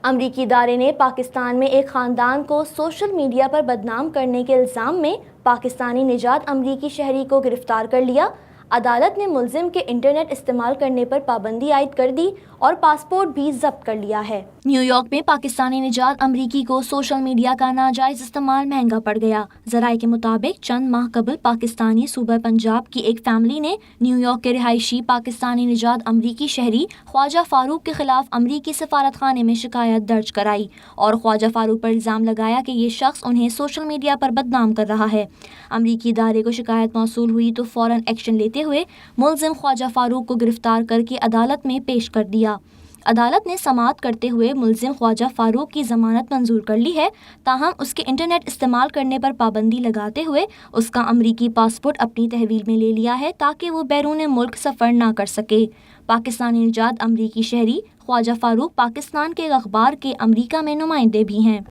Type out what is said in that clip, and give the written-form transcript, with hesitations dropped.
امریکی ادارے نے پاکستان میں ایک خاندان کو سوشل میڈیا پر بدنام کرنے کے الزام میں پاکستانی نژاد امریکی شہری کو گرفتار کر لیا۔ عدالت نے ملزم کے انٹرنیٹ استعمال کرنے پر پابندی عائد کر دی اور پاسپورٹ بھی ضبط کر لیا ہے۔ نیو یارک میں پاکستانی نژاد امریکی کو سوشل میڈیا کا ناجائز استعمال مہنگا پڑ گیا۔ ذرائع کے مطابق چند ماہ قبل پاکستانی صوبہ پنجاب کی ایک فیملی نے نیو یارک کے رہائشی پاکستانی نژاد امریکی شہری خواجہ فاروق کے خلاف امریکی سفارت خانے میں شکایت درج کرائی اور خواجہ فاروق پر الزام لگایا کہ یہ شخص انہیں سوشل میڈیا پر بدنام کر رہا ہے۔ امریکی ادارے کو شکایت موصول ہوئی تو فوراً ایکشن لیتے ہوئے ملزم خواجہ فاروق کو گرفتار کر کے عدالت میں پیش کر دیا۔ عدالت نے سماعت کرتے ہوئے ملزم خواجہ فاروق کی ضمانت منظور کر لی ہے، تاہم اس کے انٹرنیٹ استعمال کرنے پر پابندی لگاتے ہوئے اس کا امریکی پاسپورٹ اپنی تحویل میں لے لیا ہے تاکہ وہ بیرون ملک سفر نہ کر سکے۔ پاکستانی نژاد امریکی شہری خواجہ فاروق پاکستان کے اخبار کے امریکہ میں نمائندے بھی ہیں۔